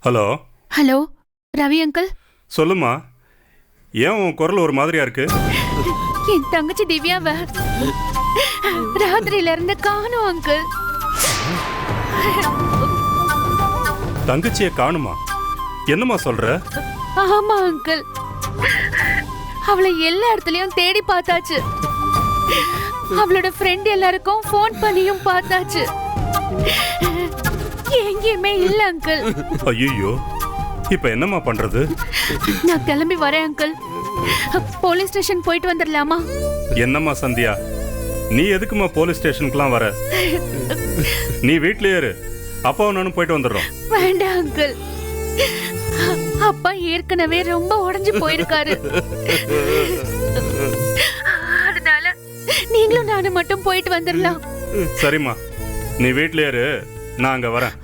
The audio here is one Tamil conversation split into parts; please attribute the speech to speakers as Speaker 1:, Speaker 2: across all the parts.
Speaker 1: Hello
Speaker 2: hello Ravi uncle.
Speaker 1: சொல்லுமா. ஏன் உன் குரல் ஒரு மாதிரியா இருக்கு?
Speaker 2: என் தங்கச்சி திவ்யாவ ராத்திரியில இருந்து காணோம் அங்கிள்.
Speaker 1: தங்கச்சிய காணுமா? என்னம்மா சொல்ற?
Speaker 2: ஆமா அங்கிள், அவளை எல்லா இடத்துலயும் தேடி பார்த்தாச்சு. அவளோட ஃப்ரெண்ட் எல்லாருக்கும் ஃபோன் பண்ணியும் பார்த்தாச்சு. எங்கேயுமே இல்ல அங்கிள்.
Speaker 1: ஐயோ, இப்ப என்னம்மா பண்றது?
Speaker 2: நான் கிளம்பி வரேன் அங்கிள். போலீஸ் ஸ்டேஷன் போயிட்டு வந்துடலாமா?
Speaker 1: என்னம்மா சந்தியா, நீ எதுக்குமா போலீஸ் ஸ்டேஷனுக்குலாம் வர? நீ வீட்லயே இரு, அப்பாவும் நானும் போயிட்டு வந்துடுறோம்.
Speaker 2: வேண்டாம் அங்கிள், அப்பா ஏற்கனவே ரொம்ப உடைஞ்சு போயிருக்காரு. அதனால நீங்களும் நானும் மட்டும் போயிட்டு வந்துடலாம்.
Speaker 1: சரிம்மா, நீ வீட்லயே இரு, நான் அங்க வரேன்.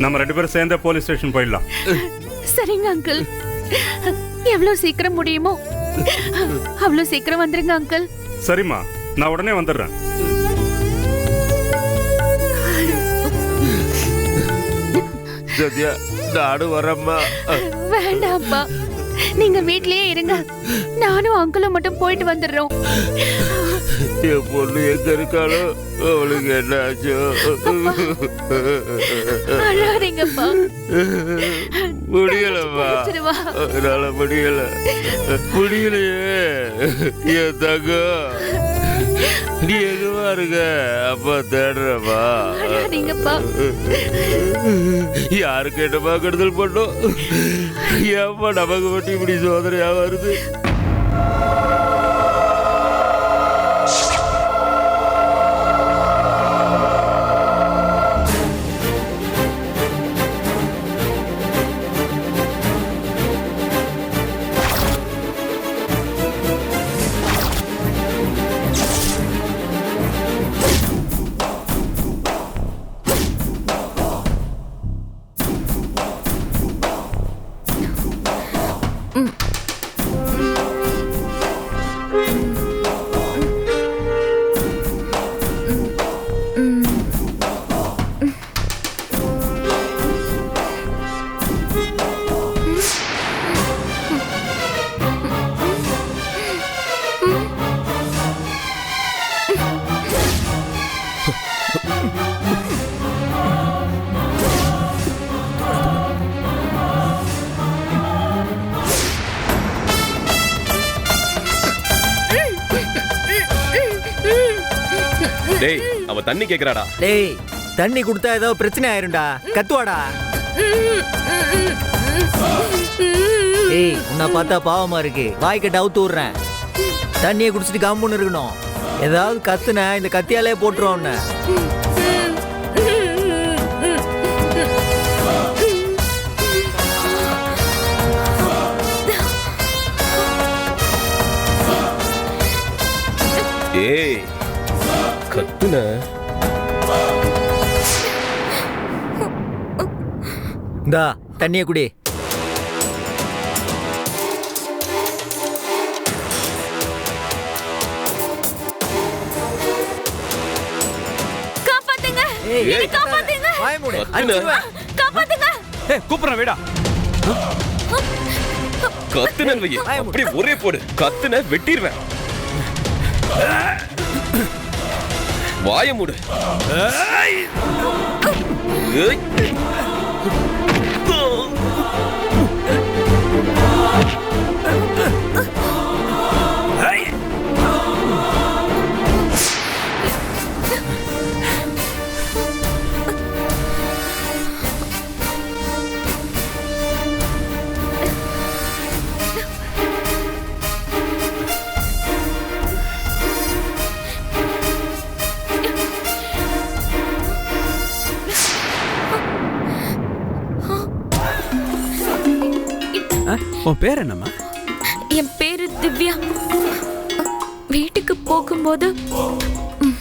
Speaker 1: நம்ம 2 பேரும் சேர்ந்தே போலீஸ் ஸ்டேஷன் போயிடலாம்.
Speaker 2: சரிங்க அங்கிள், எவ்வளவு சீக்கிரம் முடியுமோ அவ்வளவு சீக்கிரம் வந்துருங்க அங்கிள்.
Speaker 1: சரிம்மா, நான் உடனே வந்துடுறேன்.
Speaker 3: நானும் வரேம்மா.
Speaker 2: வேண்டாம்ப்பா, நீங்க வீட்லயே இருங்க. நானும் அங்கிளும் மட்டும் போயிட்டு வந்துடுறோம்.
Speaker 3: என் பொண்ணு எங்க இருக்காளோ, அவளுக்கு என்ன ஆச்சோ?
Speaker 2: அழாதீங்கப்பா.
Speaker 3: முடியலம்மா, என்னால முடியலையே. என் தங்கம், நீ எதுவா இருக்க? அப்பா தேடுறப்பா.
Speaker 2: அழாதீங்கப்பா.
Speaker 3: யாருக்கு என்னமா கெடுதல் பண்ணோம்? ஏப்பா நமக்கு மட்டும் இப்படி சோதனையா வருது?
Speaker 4: டேய், அவ தண்ணி கேக்குறாடா.
Speaker 5: டேய், தண்ணி குடுத்தா ஏதோ பிரச்சனை ஆயிரும்டா. கத்துவாடா. ஏய், உன்னை பார்த்தா பாவமா இருக்கு. வாய்க்கிட்ட அவுத்து விடுறேன். தண்ணியை குடிச்சிட்டு கம்முன்னு இருக்கணும். ஏதாவது கத்துன இந்த கத்தியாலே போட்டுருவோம் உன்னை.
Speaker 4: ஏய், கத்துன.
Speaker 5: இந்தா தண்ணியை குடி.
Speaker 2: காப்பாத்துங்க, என்னை காப்பாத்துங்க.
Speaker 5: வாய் மூடு.
Speaker 2: காப்பாத்துங்க.
Speaker 4: கூப்பிடுறேன் வீடா. கத்துன வை, அப்படி ஒரே போடு. கத்துன வெட்டிடுவேன். வாய மூடு.
Speaker 6: உன் பேர் என்னம்மா?
Speaker 2: என் பேரு திவ்யா. வீட்டுக்கு போகும்போது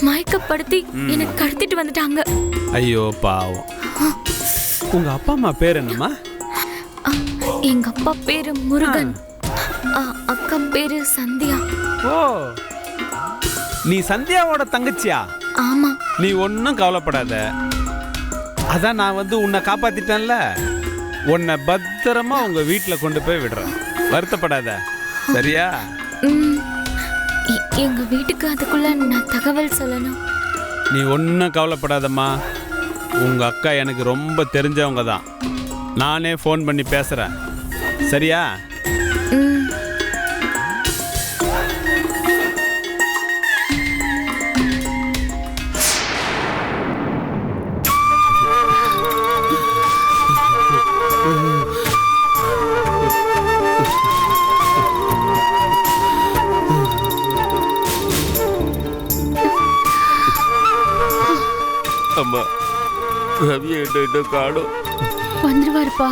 Speaker 2: மயக்கப்படுத்தி என்னை கடத்திட்டு வந்துட்டாங்க.
Speaker 6: ஐயோ பாவம். உங்க அப்பா அம்மா பேர் என்னம்மா?
Speaker 2: எங்க அப்பா பேரு முருகன், அக்கா பேரு சந்தியா.
Speaker 6: ஓ, நீ சந்தியாவோட தங்கச்சியா?
Speaker 2: ஆமா.
Speaker 6: நீ ஒன்னும் கவலைப்படாத. அதான் நான் வந்து உன்னை காப்பாத்திட்டேன்ல. உன்னை பத்திரமா உங்க வீட்டில் கொண்டு போய் விடுறேன். வருத்தப்படாத, சரியா?
Speaker 2: எங்க வீட்டுக்கு அதுக்குள்ள நான் தகவல் சொல்லணும்.
Speaker 6: நீ ஒன்றும் கவலைப்படாதம்மா. உங்க அக்கா எனக்கு ரொம்ப தெரிஞ்சவங்க தான். நானே ஃபோன் பண்ணி பேசுகிறேன், சரியா?
Speaker 3: அம்மா, ரவி என்ன காணும்.
Speaker 2: வந்துருவாருப்பா.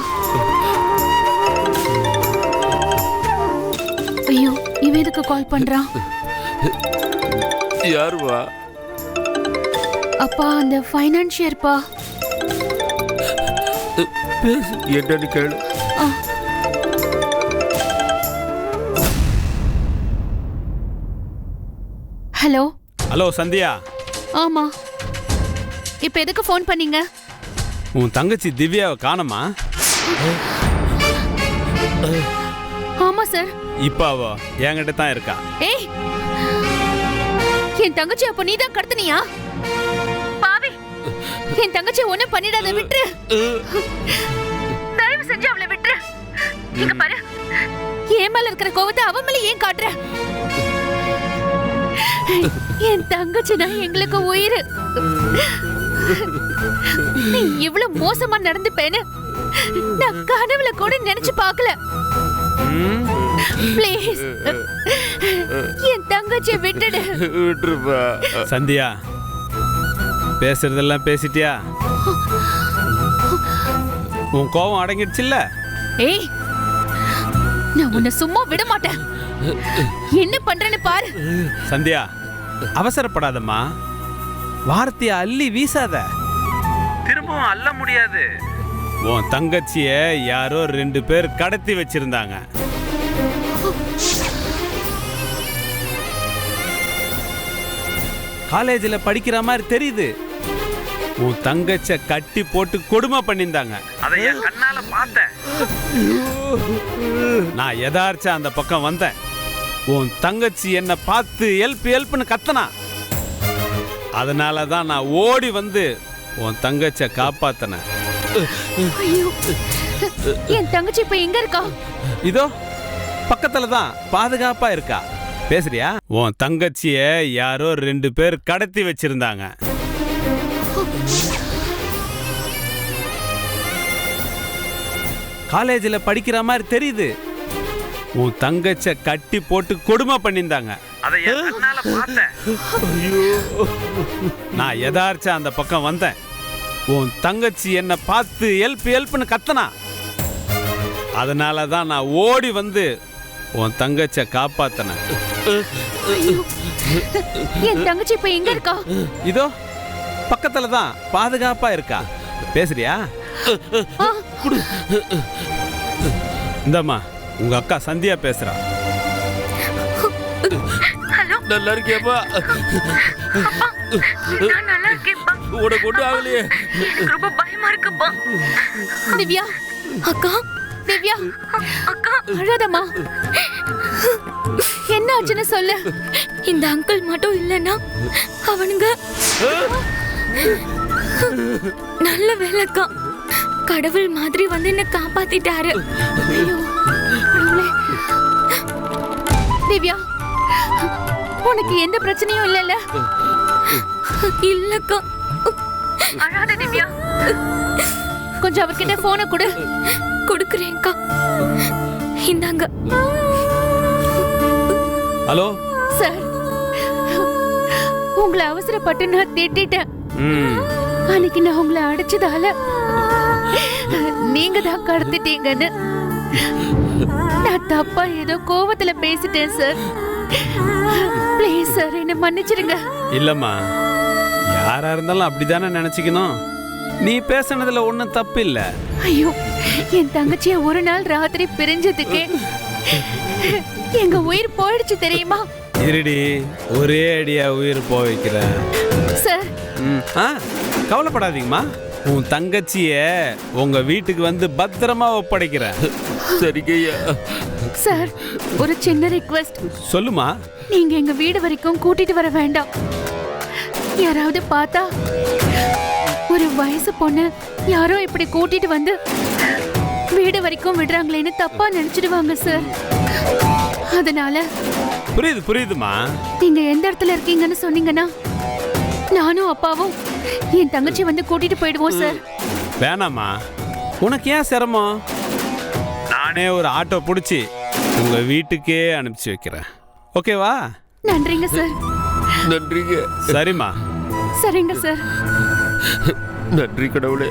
Speaker 2: ஐயோ, இவன் எதுக்கு கால் பண்றான்?
Speaker 3: யாருவா?
Speaker 2: அப்பா, அந்த ஃபைனான்சியர்ப்பா.
Speaker 3: என்னன்னு கேளு.
Speaker 2: ஹலோ.
Speaker 6: ஹலோ சந்தியா.
Speaker 2: ஆமா, இப்ப எதுக்கு ஃபோன் பண்ணீங்க?
Speaker 6: உன் தங்கச்சி திவ்யாவை காணோமா?
Speaker 2: ஆமா சார்.
Speaker 6: இப்போ அவ என்கிட்ட தான் இருக்கா.
Speaker 2: ஏய், என் தங்கச்சி அப்ப நீதான் கடத்தினியா? பாவி, என் தங்கச்சி ஒண்ணும் பண்ணிடாத, விட்டுரு. தயவு செஞ்சு அவளை விட்டுரு. இங்க பாரு, என் மேல இருக்கிற கோவத்தை அவன் மேல ஏன் காட்டுற? என் தங்கச்சினா எங்களுக்கு உயிர். நீ இவ்வளவு மோசமா நடந்துப்பேன்னு நான் கனவுல கூட நினைச்சு பார்க்கல. ப்ளீஸ், என் தங்கச்சியை விட்டுடு.
Speaker 3: விட்டுருப்பா.
Speaker 6: சந்தியா, பேசுறதெல்லாம் பேசிட்டியா? உன் கோபம் அடங்கிடுச்சுல்ல?
Speaker 2: ஏய், நான் உன்னை சும்மா விட மாட்டேன். என்ன பண்றேன்னு பாரு.
Speaker 6: சந்தியா, அவசரப்படாதம்மா. வார்த்தையை அள்ளி வீசாத, திரும்பவும் அள்ள முடியாது. உன் தங்கச்சிய யாரோ 2 பேர் கடத்தி வச்சிருந்தாங்க. காலேஜில் படிக்கிற மாதிரி தெரியுது. உன் தங்கச்ச கட்டி போட்டு கொடுமை பண்ணியிருந்தாங்க. அதை என் கண்ணால பார்த்தேன். நான் எதார்ச்சா அந்த பக்கம் வந்தேன். உன் தங்கச்சி என்னை பார்த்து ஹெல்ப்னு கத்தனா. அதனால தான் நான் ஓடி வந்து உன் தங்கச்ச காப்பாத்தினேன்.
Speaker 2: ஐயோ, என் தங்கச்சி இப்ப எங்க இருக்கா?
Speaker 6: இதோ பக்கத்துல தான் பாதுகாப்பா இருக்கா. பேசுறியா? உன் தங்கச்சிய யாரோ 2 பேர் கடத்தி வச்சிருந்தாங்க. காலேஜில் படிக்கிற மாதிரி தெரியுது. உன் தங்கச்ச கட்டி போட்டு கொடுமை பண்ணியிருந்தாங்க. அதை என் கண்ணால பார்த்தேன். நான் எதார்ச்சா அந்த பக்கம் வந்தேன். உன் தங்கச்சி என்னை பார்த்து ஹெல்ப்னு கத்தனா. அதனால தான் நான் ஓடி வந்து உன் தங்கச்ச காப்பாத்தினேன்.
Speaker 2: என் தங்கச்சி இப்ப எங்க இருக்கா?
Speaker 6: இதோ பக்கத்துல தான் பாதுகாப்பா இருக்கா. பேசுறியா? இந்தம்மா, உங்க அக்கா சந்தியா பேசுறா.
Speaker 3: நல்லா இருக்கேப்பா.
Speaker 2: நான் நல்லா இருக்கேன்ப்பா.
Speaker 3: உனக்கு ஒன்றும் ஆகலையே?
Speaker 2: எனக்கு ரொம்ப பயமா இருக்குப்பா. திவ்யா அக்கா, திவ்யா அக்கா, அழாதம்மா. என்ன ஆச்சுன்னு சொல்லு. இந்த அங்கிள் மட்டும் இல்லைன்னா அவனுங்க நல்ல வேலைக்கா. கடவுள் மாதிரி வந்து என்ன காப்பாத்திட்டாரு. ஐயோ, கடவுளே. திவ்யா, உனக்கு எந்த பிரச்சனையும் இல்லைல்ல? இல்லக்கா. அழாத திவ்யா. கொஞ்சம் அவர்கிட்ட போனை கொடு. கொடுக்குறேன்க்கா. இந்தாங்க.
Speaker 6: ஹலோ
Speaker 2: சார், உங்களை அவசரப்பட்டு நான் திட்டிட்டேன். அன்னைக்கு நான் உங்களை அடிச்சதால நீங்க தான் கடத்திட்டீங்கன்னு நான் தப்பா ஏதோ கோவத்துல பேசிட்டேன் சார். ப்ளீஸ் சார், என்ன மன்னிச்சிருங்க.
Speaker 6: இல்லம்மா, யாரா இருந்தாலும் அப்படிதானே நினைச்சுக்கணும். நீ பேசுனதுல ஒன்றும் தப்பு இல்லை.
Speaker 2: ஐயோ, என் தங்கச்சிய ஒரு நாள் ராத்திரி பிரிஞ்சதுக்கே எங்க உயிர் போயிடுச்சு தெரியுமா?
Speaker 6: இருடி, ஒரே அடியா உயிர் போய் வைக்கிறேன்
Speaker 2: சார்.
Speaker 6: கவலைப்படாதீங்கம்மா. உன் தங்கச்சிய உங்க வீட்டுக்கு வந்து பத்திரமா ஒப்படைக்கிறேன்.
Speaker 3: சரிங்கய்யா.
Speaker 2: சார், ஒரு சின்ன ரிக்வெஸ்ட்.
Speaker 6: சொல்லுமா.
Speaker 2: நீங்க எங்க வீடு வரைக்கும் கூட்டிட்டு வர வேண்டாம். யாராவது பார்த்தா ஒரு வயசு பொண்ணு யாரோ இப்படி கூட்டிட்டு வந்து வீடு வரைக்கும் விடுறாங்களேன்னு தப்பா நினைச்சிடுவாங்க சார். அதனால
Speaker 6: புரியுதுமா.
Speaker 2: நீங்க எந்த இடத்துல இருக்கீங்கன்னு சொன்னீங்கன்னா நானும் அப்பாவும் என் தங்கச்சி வந்து கூட்டிட்டு போயிடுவோம் சார்.
Speaker 6: வேணாமா, உனக்கு ஏன் சிரமம்? நானே ஒரு ஆட்டோ பிடிச்சி உங்க வீட்டுக்கே அனுப்பிச்சு வைக்கிறேன். ஓகேவா?
Speaker 2: நன்றிங்க சார்.
Speaker 3: நன்றிங்க.
Speaker 6: சரிம்மா.
Speaker 2: சரிங்க சார்.
Speaker 3: நன்றி கடவுளே.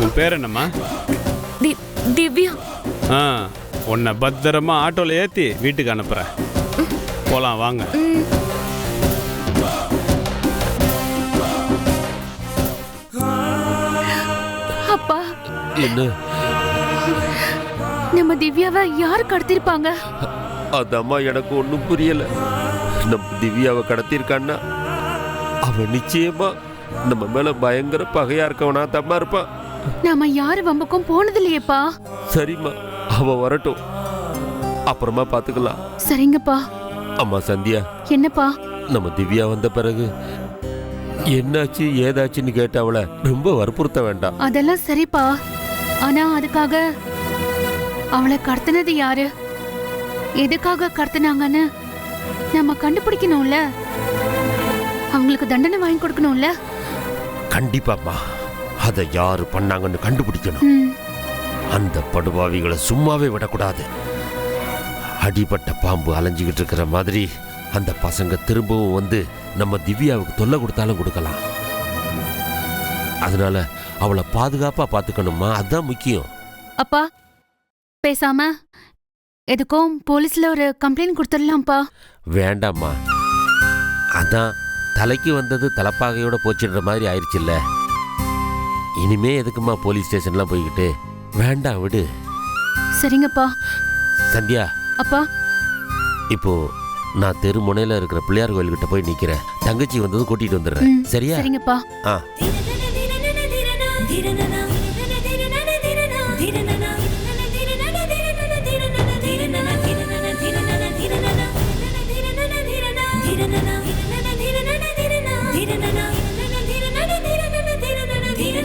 Speaker 6: உன் பேர் என்னம்மா?
Speaker 2: திவ்யா.
Speaker 6: உன்னை பத்திரமா ஆட்டோல ஏத்தி வீட்டுக்கு அனுப்புறேன். போலாம் வாங்க.
Speaker 2: அப்பா,
Speaker 3: என்ன?
Speaker 2: நம்ம திவ்யாவை யார் கடத்திருப்பாங்க?
Speaker 3: அதம்மா எனக்கு ஒன்றும் புரியல. நம்ம திவ்யாவை கடத்திருக்கான்னா அவன் நிச்சயமா நம்ம மேல பயங்கர பகையா இருக்கவனா தம்மா இருப்பான்.
Speaker 2: நாம யாரு வம்புக்கும் போனது இல்லையேப்பா.
Speaker 3: சரிம்மா, அவ வரட்டும், அப்புறமா பாத்துக்கலாம்.
Speaker 2: சரிங்கப்பா.
Speaker 3: அம்மா சந்தியா,
Speaker 2: என்னப்பா?
Speaker 3: நம்ம திவ்யா வந்த பிறகு என்னாச்சு ஏதாச்சுன்னு கேட்ட அவளை ரொம்ப வற்புறுத்த வேண்டாம்.
Speaker 2: அதெல்லாம் சரிப்பா. ஆனா அதுக்காக அவளை கடத்தினது யாரு, எதுக்காக கடத்தினாங்கன்னு நம்ம கண்டுபிடிக்கணும்ல. அவங்களுக்கு தண்டனை வாங்கி கொடுக்கணும்ல.
Speaker 3: கண்டிப்பாம்மா, அதை யாரு பண்ணாங்கன்னு கண்டுபிடிக்கணும். அந்த படுபாவிகளை சும்மாவே விடக்கூடாது. அடிபட்ட பாம்பு அலைஞ்சிக்கிட்டு இருக்கிற மாதிரி அந்த பசங்க திரும்பவும் வந்து நம்ம திவ்யாவுக்கு தொல்லை கொடுத்தாலும் கொடுக்கலாம். அதனால அவளை பாதுகாப்பா பார்த்துக்கணுமா, அதுதான் முக்கியம்.
Speaker 2: அப்பா, பேசாம எதுக்கும் போலீஸ்ல ஒரு கம்ப்ளைண்ட் கொடுத்துடலாம்ப்பா.
Speaker 3: வேண்டாம்மா, அதான் தலைக்கு வந்தது தலைப்பாகையோட போச்சுன்ற மாதிரி ஆயிடுச்சுல்ல. இனிமே எதுக்குமா போலீஸ் ஸ்டேஷன்லாம் போய்கிட்டு? வேண்டாம், விடு.
Speaker 2: சரிங்கப்பா.
Speaker 3: சந்தியா,
Speaker 2: அப்பா,
Speaker 3: இப்போ நான் தெரு முனையில இருக்கிற பிள்ளையார் கோயில்கிட்ட போய் நிக்கிறேன். தங்கச்சி வந்தது கூட்டிட்டு வந்துடுறேன். சரியா?
Speaker 2: சரிங்கப்பா.
Speaker 3: ஆ.